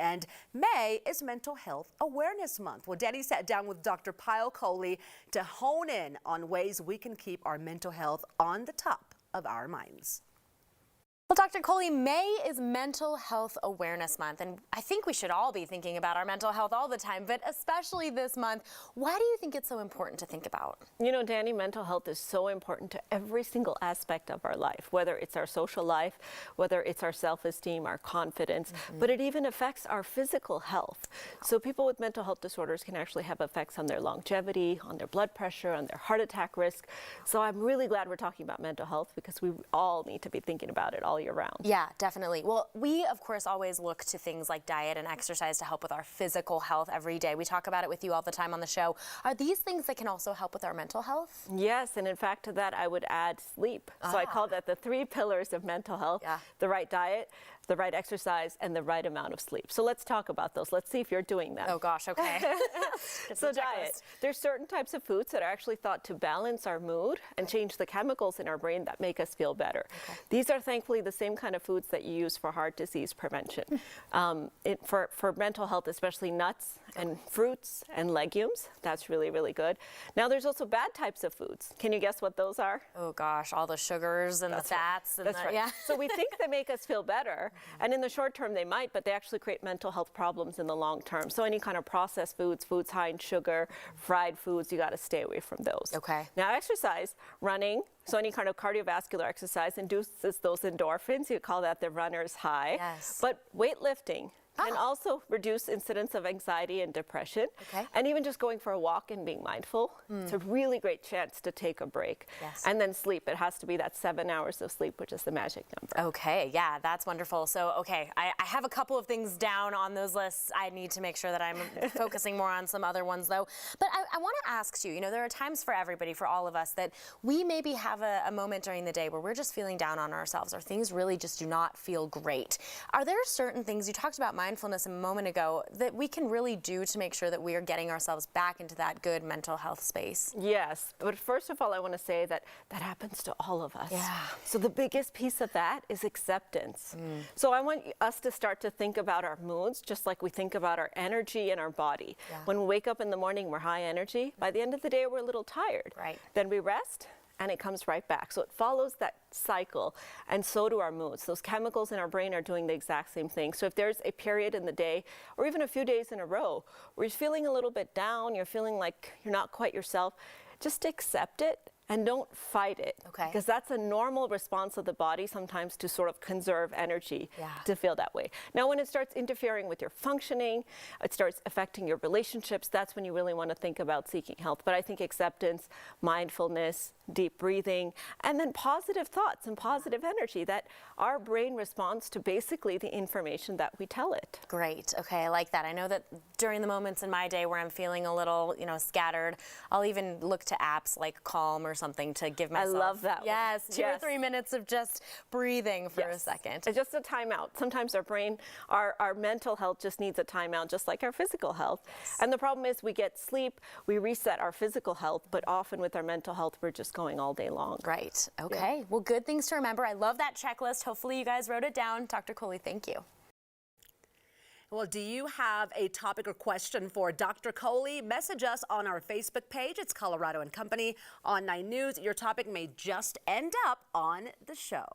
and May is Mental Health Awareness Month. Well, Danny sat down with Dr. Kohli to hone in on ways we can keep our mental health on the top of our minds. Well, Dr. Kohli, May is Mental Health Awareness Month, and I think we should all be thinking about our mental health all the time, but especially this month. Why do you think it's so important to think about? You know, Danny, mental health is so important to every single aspect of our life, whether it's our social life, whether it's our self-esteem, our confidence, but it even affects our physical health. So people with mental health disorders can actually have effects on their longevity, on their blood pressure, on their heart attack risk. So I'm really glad we're talking about mental health because we all need to be thinking about it all year round. Yeah, definitely. Well, we, of course, always look to things like diet and exercise to help with our physical health every day. We talk about it with you all the time on the show. Are these things that can also help with our mental health? Yes, and in fact to that I would add sleep. So I call that the 3 pillars of mental health: the right diet, the right exercise, and the right amount of sleep. So let's talk about those. Let's see if you're doing them. Oh gosh, okay. So diet. There's certain types of foods that are actually thought to balance our mood and change the chemicals in our brain that make us feel better. These are thankfully the same kind of foods that you use for heart disease prevention. For mental health, especially nuts and fruits and legumes, that's really, really good. Now there's also bad types of foods. Can you guess what those are? Oh gosh, all the sugars and the fats. And That's right. Yeah. So we think they make us feel better, and in the short term they might, but they actually create mental health problems in the long term. So any kind of processed foods, foods high in sugar, fried foods, you got to stay away from those. Okay. Now exercise, running, so any kind of cardiovascular exercise induces those endorphins. You call that the runner's high. Yes. But weightlifting can also reduce incidence of anxiety and depression. Okay. And even just going for a walk and being mindful, it's a really great chance to take a break. Yes. And then sleep, it has to be that 7 hours of sleep, which is the magic number. Okay, yeah, that's wonderful. So, okay, I have a couple of things down on those lists. I need to make sure that I'm focusing more on some other ones, though. But I want to ask you, there are times for everybody, for all of us, that we maybe have a moment during the day where we're just feeling down on ourselves, or things really just do not feel great. Are there certain things, you talked about mindfulness a moment ago, that we can really do to make sure that we are getting ourselves back into that good mental health space? Yes, but first of all, I want to say that that happens to all of us. Yeah. So the biggest piece of that is acceptance. So I want us to start to think about our moods just like we think about our energy and our body. Yeah. When we wake up in the morning, we're high energy. By the end of the day, we're a little tired. Right. Then we rest, and it comes right back. So it follows that cycle, and so do our moods. Those chemicals in our brain are doing the exact same thing. So if there's a period in the day, or even a few days in a row, where you're feeling a little bit down, you're feeling like you're not quite yourself, just accept it and don't fight it. Okay. Because that's a normal response of the body sometimes to sort of conserve energy to feel that way. Now when it starts interfering with your functioning, it starts affecting your relationships, that's when you really want to think about seeking help. But I think acceptance, mindfulness, deep breathing, and then positive thoughts and positive energy, that our brain responds to basically the information that we tell it. Great. Okay, I like that. I know that during the moments in my day where I'm feeling a little, scattered, I'll even look to apps like Calm or something to give myself. I love that. Yes, 2 or 3 minutes of just breathing for a second. It's just a timeout. Sometimes our brain, our mental health just needs a timeout, just like our physical health. And the problem is we get sleep, we reset our physical health, but often with our mental health, we're just going all day long. Right. Okay. Well, good things to remember. I love that checklist. Hopefully you guys wrote it down. Dr. Kohli, thank you. Well, do you have a topic or question for Dr. Kohli? Message us on our Facebook page. It's Colorado and Company on 9 News. Your topic may just end up on the show.